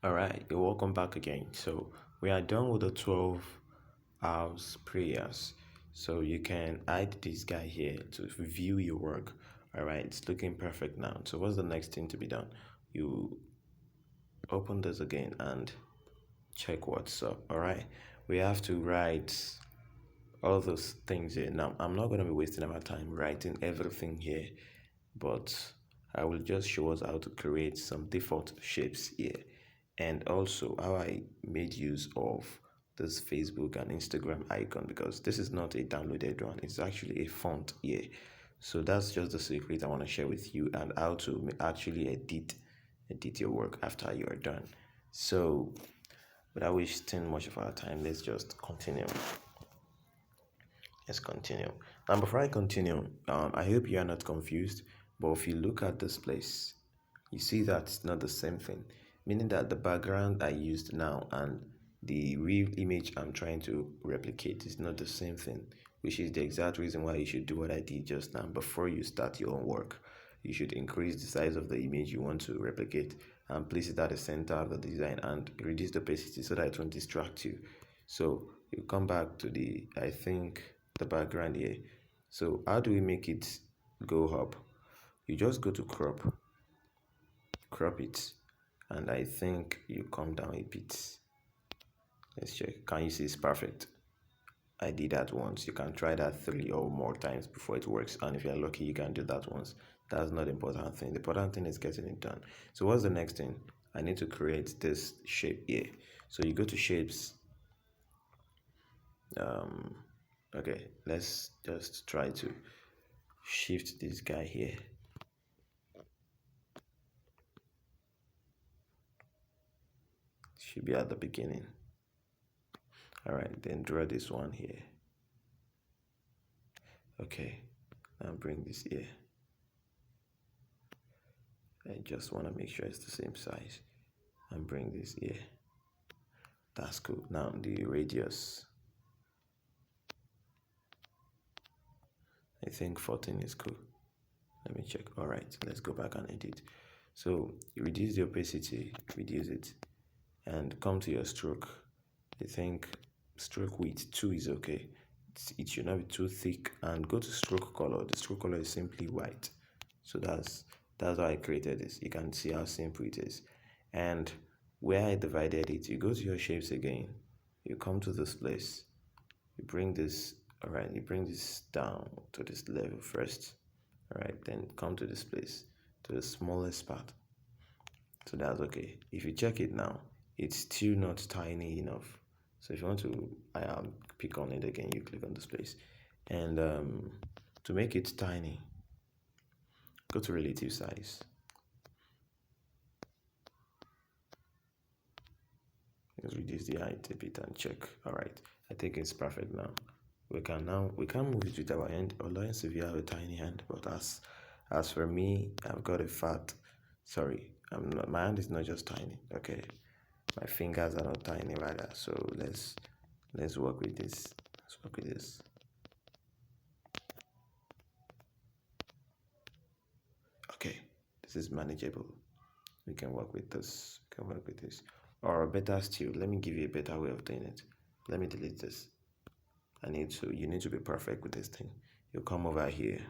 All right, you're welcome back again. So we are done with the 12 hours prayers. So you can add this guy here to view your work. All right, it's looking perfect now. So what's the next thing to be done? You open this again and check what's up. All right, we have to write all those things here. Now, I'm not going to be wasting our time writing everything here, but I will just show us how to create some default shapes here, and also how I made use of this Facebook and Instagram icon, because this is not a downloaded one, it's actually a font here. So that's just the secret I want to share with you, and how to actually edit your work after you are done. So without wasting much of our time, let's just continue. Let's continue. And before I continue, I hope you are not confused. But if you look at this place, you see that it's not the same thing. Meaning that the background I used now and the real image I'm trying to replicate is not the same thing. Which is the exact reason why you should do what I did just now. Before you start your own work, you should increase the size of the image you want to replicate and place it at the center of the design and reduce the opacity so that it won't distract you. So you come back to I think the background here. So how do we make it go up? You just go to crop it, and I think you come down a bit. Let's check. Can you see it's perfect? I did that once. You can try that 3 or more times before it works, and if you're lucky you can do that once. That's not the important thing. The important thing is getting it done. So what's the next thing? I need to create this shape here. So you go to shapes. Okay, let's just try to shift this guy here. Should be at the beginning. All right, then draw this one here. Okay, now bring this here. I just want to make sure it's the same size, and bring this here. That's cool. Now the radius, I think 14 is cool. Let me check. All right, let's go back and edit. So you reduce the opacity, reduce it, and come to your stroke. I think stroke width 2 is okay. It should not be too thick, and go to stroke color. The stroke color is simply white. So that's how I created this. You can see how simple it is. And where I divided it, you go to your shapes again, you come to this place, you bring this, all right, you bring this down to this level first, all right, then come to this place, to the smallest part. So that's okay. If you check it now, it's still not tiny enough. So if you want to pick on it again, you click on this place, and to make it tiny, go to relative size. Let's reduce the height a bit and check. All right, I think it's perfect now. We can move it with our hand, unless if you have a tiny hand. But as for me, I've got a fat. Sorry, my hand is not just tiny. Okay, my fingers are not tiny rather. So let's work with this. Let's work with this. Okay, this is manageable. We can work with this. We can work with this. Or better still, let me give you a better way of doing it. Let me delete this. You need to be perfect with this thing. You come over here.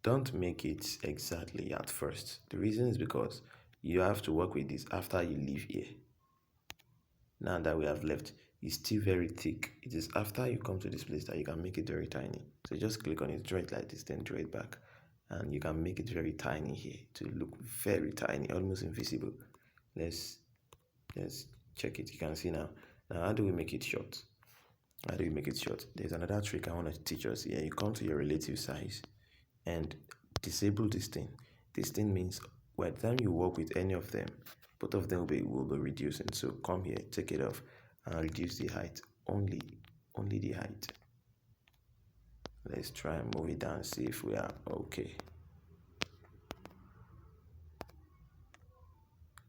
Don't make it exactly at first. The reason is because you have to work with this after you leave here. Now that we have left, it's still very thick. It is after you come to this place that you can make it very tiny. So just click on it, draw it like this, then draw it back. And you can make it very tiny here to look very tiny, almost invisible. Let's check it. You can see now. Now, how do we make it short? How do we make it short? There's another trick I want to teach us here. You come to your relative size and disable this thing. This thing means by the time you work with any of them, both of them will be reducing. So come here, take it off, and reduce the height. Only the height. Let's try and move it down, see if we are okay.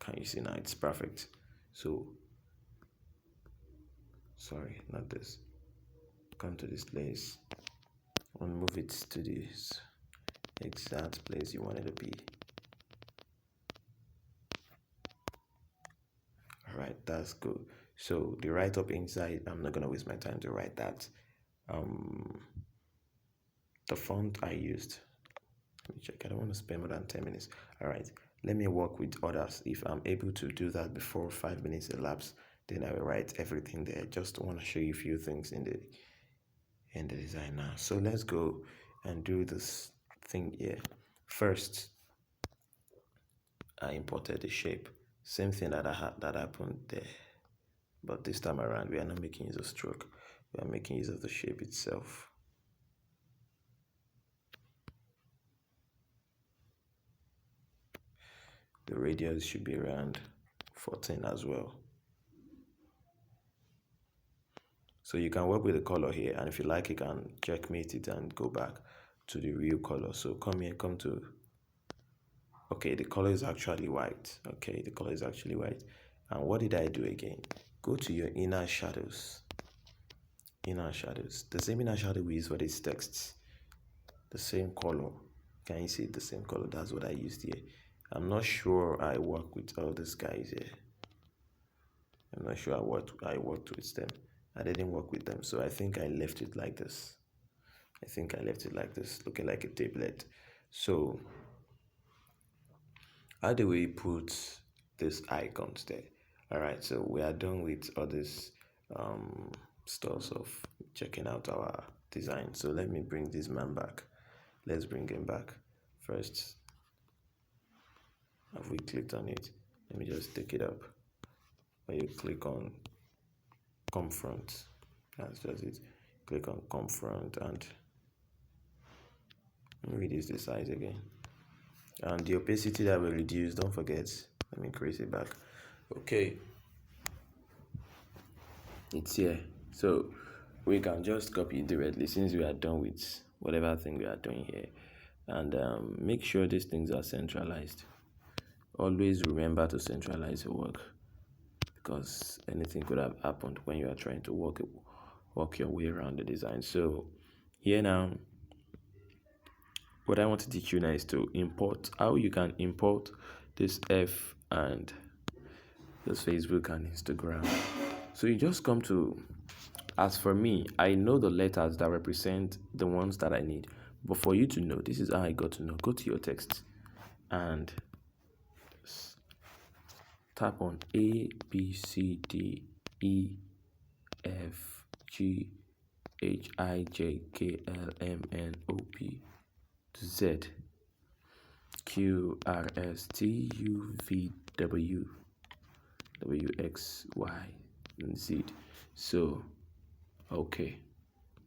Can you see now? It's perfect. So sorry, not this. Come to this place and move it to this exact place you want it to be. that's good. So the write up inside, I'm not gonna waste my time to write that. The font I used, let me check. I don't want to spend more than 10 minutes. All right, let me work with others. If I'm able to do that before 5 minutes elapse, then I will write everything there. Just want to show you a few things in the design now. So let's go and do this thing here. First, I imported the shape. Same thing that happened there, but this time around we are not making use of stroke. We are making use of the shape itself. The radius should be around 14 as well. So you can work with the color here, and if you like, you can checkmate it and go back to the real color. So come here, come to, okay, the color is actually white. Okay, the color is actually white. And what did I do again? Go to your inner shadows. Inner shadows. The same inner shadow we use for these texts. The same color. Can you see the same color? That's what I used here. I'm not sure I work with all these guys here. I'm not sure I worked with them. I didn't work with them, so I think I left it like this. Looking like a tablet. So how do we put these icons there? All right, so we are done with all this stuff of checking out our design. So let me bring this man back. Let's bring him back. First, have we clicked on it? Let me just take it up. When you click on confront, that's just it. Click on confront and let me reduce the size again. And the opacity that we reduce, don't forget, let me increase it back. Okay, it's here. So we can just copy it directly since we are done with whatever thing we are doing here. And make sure these things are centralized. Always remember to centralize your work, because anything could have happened when you are trying to work your way around the design. So here now, what I want to teach you now is to import, how you can import this F and this Facebook and Instagram. So you just come to, as for me, I know the letters that represent the ones that I need, but for you to know, this is how I got to know. Go to your text and tap on A, B, C, D, E, F, G, H, I, J, K, L, M, N, O, P, Z, Q, R, S, T, U, V, W, W, X, Y, and Z. So, okay.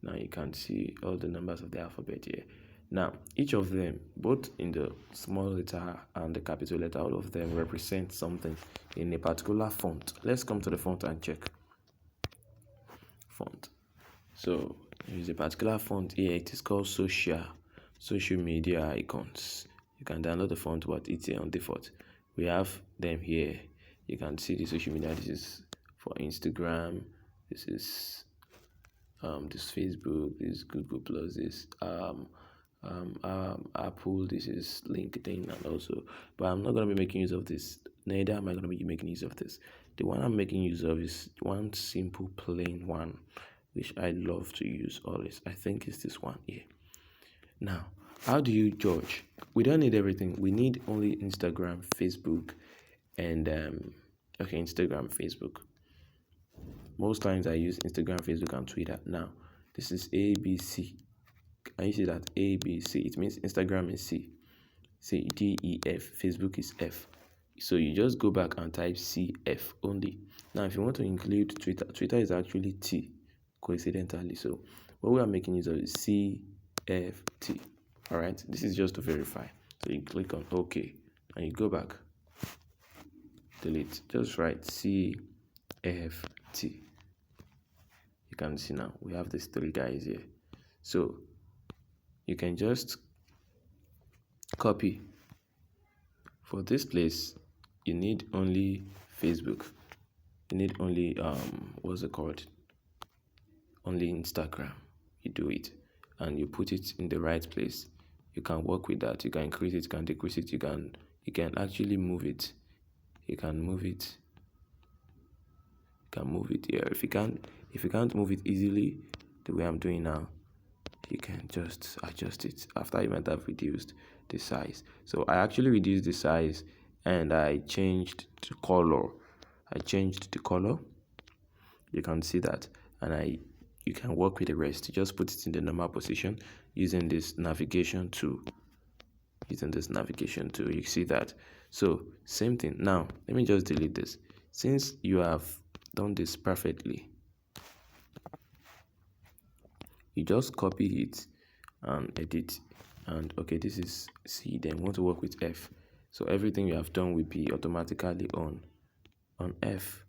Now you can see all the numbers of the alphabet here. Now, each of them, both in the small letter and the capital letter, all of them represent something in a particular font. Let's come to the font and check. Font. So, there is a particular font here. It is called social media icons. You can download the font, but it's here on default. We have them here. You can see the social media. This is for Instagram. This is this Facebook, this Google Plus, this Apple, this is LinkedIn, and also, but I'm not going to be making use of this. Neither am I going to be making use of this. The one I'm making use of is one simple plain one, which I love to use always. I think it's this one here. Now, how do you judge? We don't need everything. We need only Instagram, Facebook, and okay, Instagram, Facebook. Most times I use Instagram, Facebook, and Twitter. Now, this is ABC. Can you see that? ABC. It means Instagram is C. See, D, E, F. Facebook is F. So you just go back and type CF only. Now, if you want to include Twitter, Twitter is actually T, coincidentally. So what we are making use of is CFT. All right. This is just to verify. So you click on OK, and you go back. Delete. Just write CFT. You can see now we have these three guys here. So you can just copy. For this place, you need only Facebook. You need only what's it called? Only Instagram. You do it and you put it in the right place. You can work with that. You can increase it, you can decrease it, you can actually move it. You can move it can move it here. If you can't move it easily the way I'm doing now, you can just adjust it after you might have reduced the size. So I actually reduced the size and I changed the color. You can see that, and you can work with the rest. You just put it in the normal position using this navigation tool. You see that. So same thing. Now let me just delete this. Since you have done this perfectly, you just copy it and edit. And okay, this is C. Then want to work with F. So everything you have done will be automatically on F.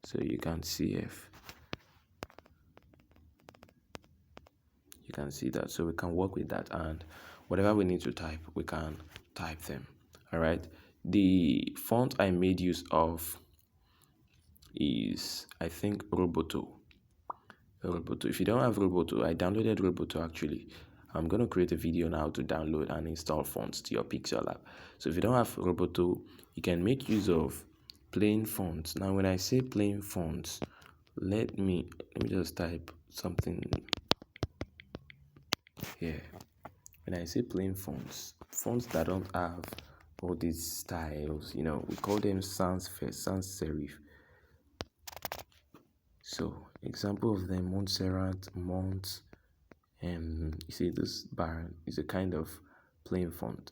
So you can see F. You can see that. So we can work with that, and whatever we need to type, we can type them. All right. The font I made use of is, I think, Roboto. If you don't have Roboto, I downloaded Roboto actually. I'm going to create a video now to download and install fonts to your pixellab. So if you don't have Roboto, you can make use of plain fonts. Now when I say plain fonts, let me just type something here. When I say plain fonts that don't have all these styles, we call them sans serif. So example of them: Montserrat, Mont, and you see this bar is a kind of plain font.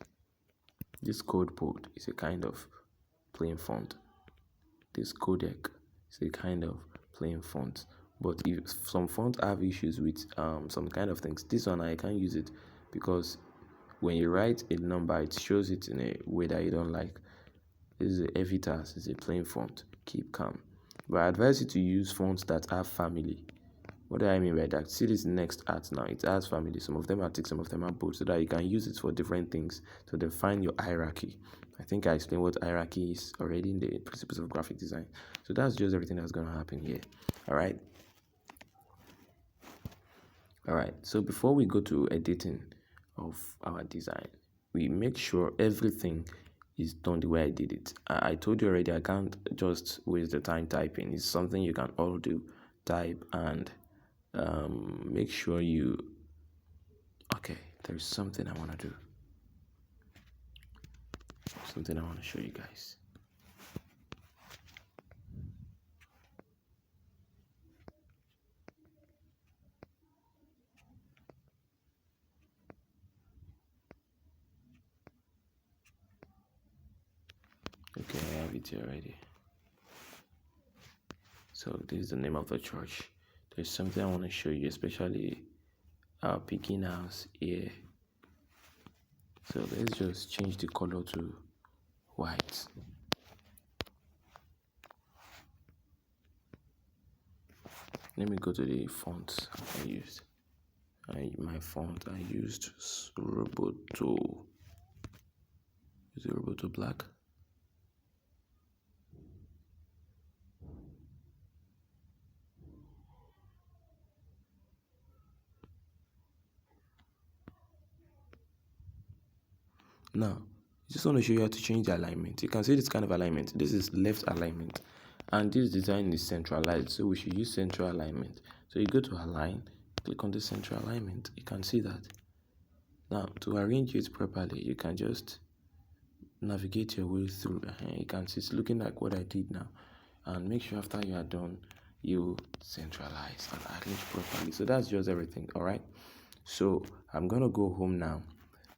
This code pod is a kind of plain font. This codec is a kind of plain font. But if some fonts have issues with some kind of things, this one I can't use it because when you write a number, it shows it in a way that you don't like. This is a Evitas, it's a plain font. Keep calm. But I advise you to use fonts that have family. What do I mean by that? See this next art now. It has family. Some of them are thick, some of them are bold, so that you can use it for different things to define your hierarchy. I think I explained what hierarchy is already in the principles of graphic design. So that's just everything that's going to happen here. All right. So before we go to editing of our design, we make sure everything is done the way I did it. I told you already, I can't just waste the time typing. It's something you can all do. Type and make sure you. Okay, there's something I want to do. Something I want to show you guys. Okay, I have it here already. So this is the name of the church. There's something I want to show you, especially our picking house here. So let's just change the color to white. Let me go to the font I used. My font I used Roboto. Is it Roboto Black? Now, I just want to show you how to change the alignment. You can see this kind of alignment. This is left alignment. And this design is centralized, so we should use central alignment. So you go to align, click on the central alignment. You can see that. Now, to arrange it properly, you can just navigate your way through. You can see it's looking like what I did now. And make sure after you are done, you centralize and arrange properly. So that's just everything, all right? So I'm going to go home now.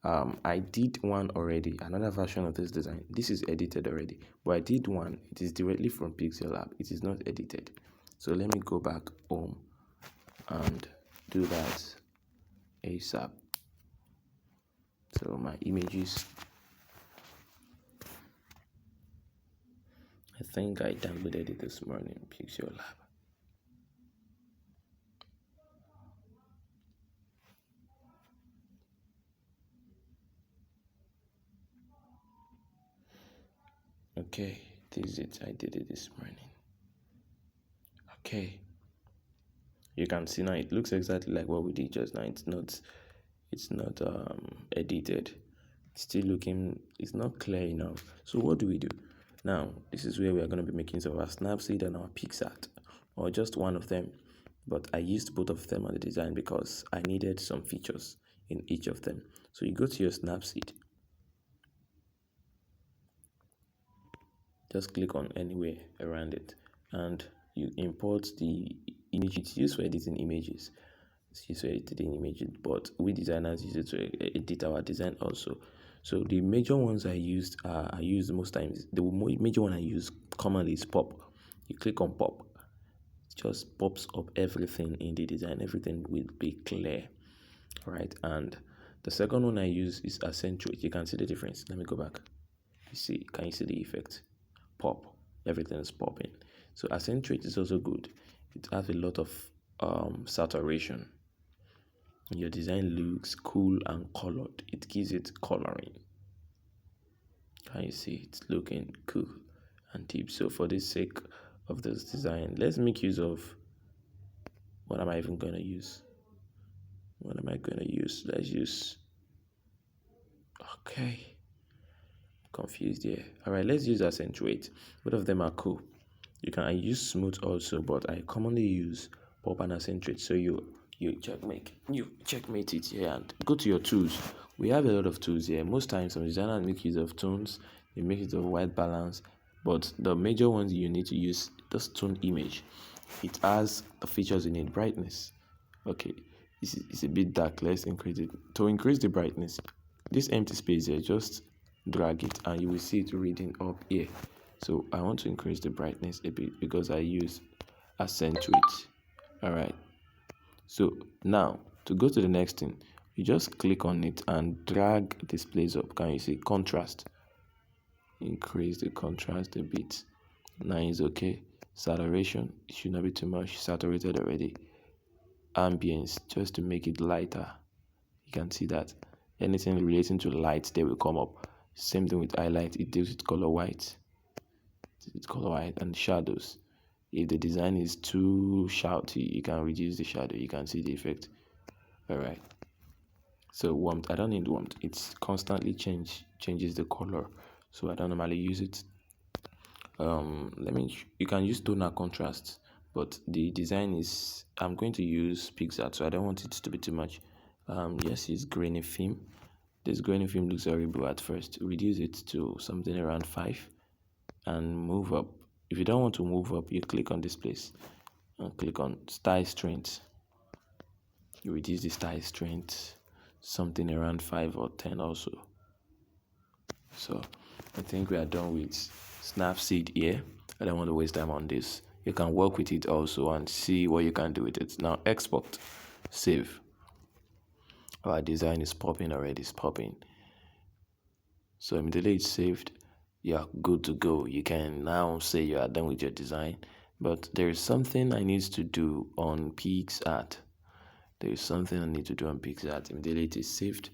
I did one already, another version of this design. This is edited already, but I did one. It is directly from pixellab. It is not edited. So let me go back home and do that ASAP. So my images, I think I downloaded it this morning, Picsart. Okay, this is it. I did it this morning. Okay, you can see now it looks exactly like what we did just now. It's not edited. It's still looking. It's not clear enough. So what do? Now, this is where we are going to be making some of our Snapseed and our Picsart, or just one of them. But I used both of them on the design because I needed some features in each of them. So you go to your Snapseed, just click on anywhere around it, and you import the image. It's used for editing images. It's used for editing images, but we designers use it to edit our design also. So the major ones I use most times. The major one I use commonly is pop. You click on pop, it just pops up everything in the design. Everything will be clear, right? And the second one I use is accentuate. You can see the difference. Let me go back. You see, can you see the effect? Pop, everything is popping. So accentuate is also good. It has a lot of saturation. Your design looks cool and colored. It gives it coloring. Can you see it's looking cool and deep? So for the sake of this design, let's make use of, what am I even going to use? What am I going to use? Let's use, okay, confused here. All right, let's use accentuate. Both of them are cool. I use smooth also, but I commonly use pop and accentuate. So you checkmate it here and go to your tools. We have a lot of tools here. Most times some designers make use of tones, they make use of white balance, but the major ones you need to use this tone image. It has the features in it. Brightness, okay, it's a bit dark. Let's increase it. To increase the brightness, this empty space here, just drag it and you will see it reading up here. So I want to increase the brightness a bit because I use accentuate. All right, so now to go to the next thing, you just click on it and drag this place up. Can you see contrast? Increase the contrast a bit. Now is okay. Saturation, it should not be too much saturated already. Ambience, just to make it lighter. You can see that anything relating to light, they will come up. Same thing with highlight, it deals with color white. It's color white and shadows. If the design is too shouty, you can reduce the shadow. You can see the effect. All right. So warmth, I don't need warmth. It's constantly changes the color. So I don't normally use it. You can use tonal contrast, but the design is, I'm going to use Picsart, so I don't want it to be too much. Yes, it's grainy film. This grainy film looks horrible at first. Reduce it to something around 5 and move up. If you don't want to move up, you click on this place and click on style strength. You reduce the style strength something around 5 or 10 also. So I think we are done with Snapseed here. I don't want to waste time on this. You can work with it also and see what you can do with it. Now export, save. Our design is popping already. It's popping. So immediately it's saved. You're good to go. You can now say you are done with your design. But there is something I need to do on Picsart. There is something I need to do on Picsart. Immediately it is saved.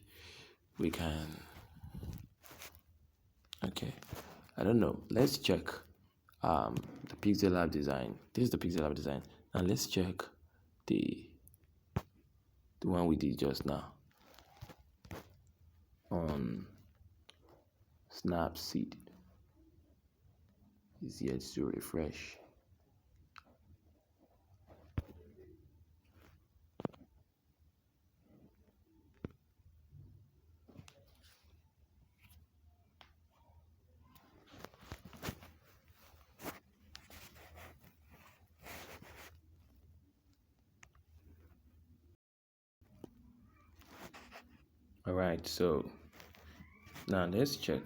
We can, okay, I don't know. Let's check the pixellab design. This is the pixellab design, and let's check the one we did just now on Snapseed. Is yet to refresh. All right, so now let's check.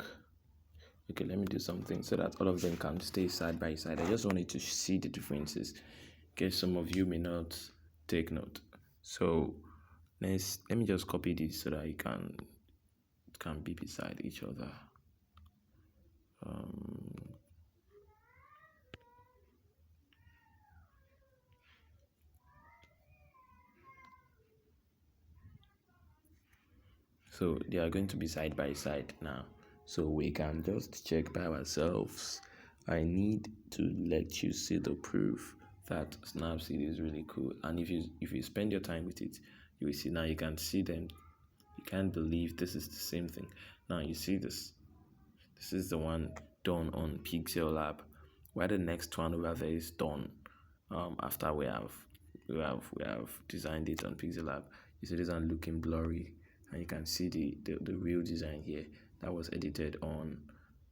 Okay, let me do something so that all of them can stay side by side. I just wanted to see the differences in case some of you may not take note. So let me just copy this so that it can be beside each other. So they are going to be side by side now. So we can just check by ourselves. I need to let you see the proof that Snapseed is really cool. And if you spend your time with it, you will see now you can see them. You can't believe this is the same thing. Now you see this. This is the one done on pixellab, where the next one over there is done after we have designed it on pixellab. You see this one looking blurry, and you can see the real design here that was edited on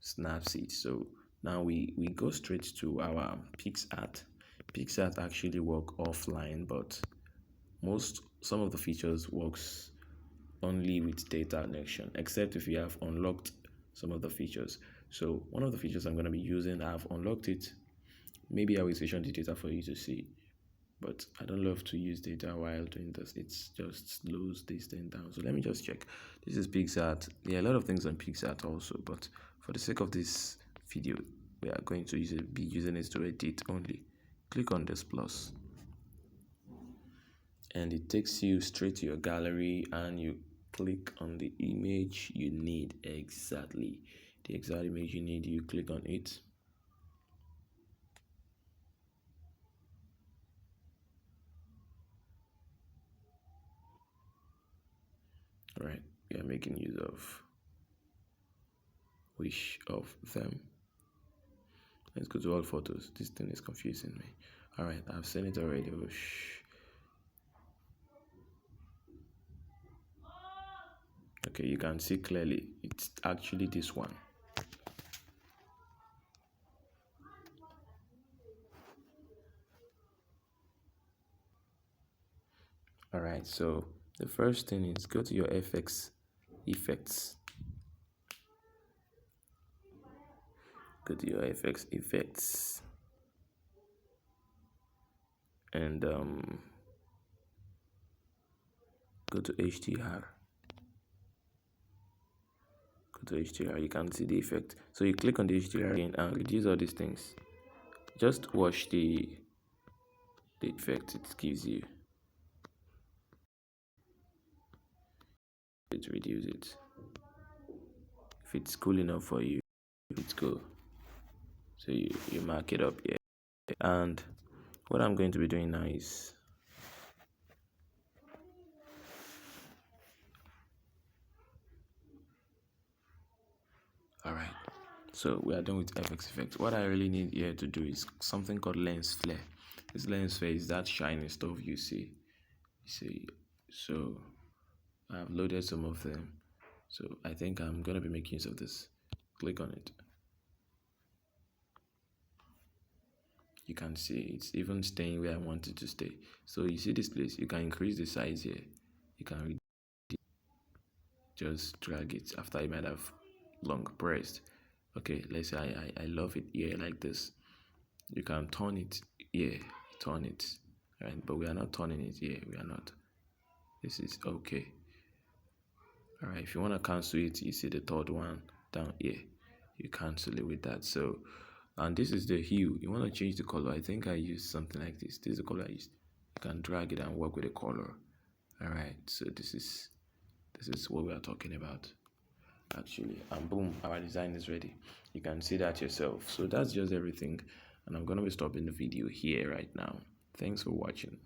Snapseed. So now we go straight to our Picsart. Picsart actually work offline, but some of the features works only with data connection, except if you have unlocked some of the features. So one of the features I'm going to be using, I've unlocked it. Maybe I will session the data for you to see, but I don't love to use data while doing this. It's just slows this thing down. So let me just check. This is Picsart. There are a lot of things on Picsart also, but for the sake of this video, we are going to be using it to edit only. Click on this plus, and it takes you straight to your gallery, and you click on the image you need. Exactly the exact image you need, you click on it. All right, we are making use of which of them. Let's go to all photos. This thing is confusing me. All right, I've seen it already. Okay, you can see clearly it's actually this one. All right, so the first thing is go to your effects. Go to your effects, and go to HDR. You can see the effect. So you click on the HDR again and reduce all these things. Just watch the effect it gives you. It reduce it. If it's cool enough for you, it's cool. So you mark it up here. And what I'm going to be doing now is all right. So we are done with FX effect. What I really need here to do is something called lens flare. This lens flare is that shiny stuff you see. So I've loaded some of them. So I think I'm gonna be making use of this. Click on it. You can see it's even staying where I want it to stay. So you see this place, you can increase the size here. You can just drag it after you might have long pressed. Okay, let's say I love it here like this. You can turn it here, turn it, right? But we are not turning it here. We are not. This is okay. All right, if you want to cancel it, you see the third one down here. You cancel it with that. So, and this is the hue. You want to change the color. I think I used something like this. This is the color I used. You can drag it and work with the color. All right, so this is what we are talking about actually, and boom, our design is ready. You can see that yourself. So that's just everything, and I'm gonna be stopping the video here right now. Thanks for watching.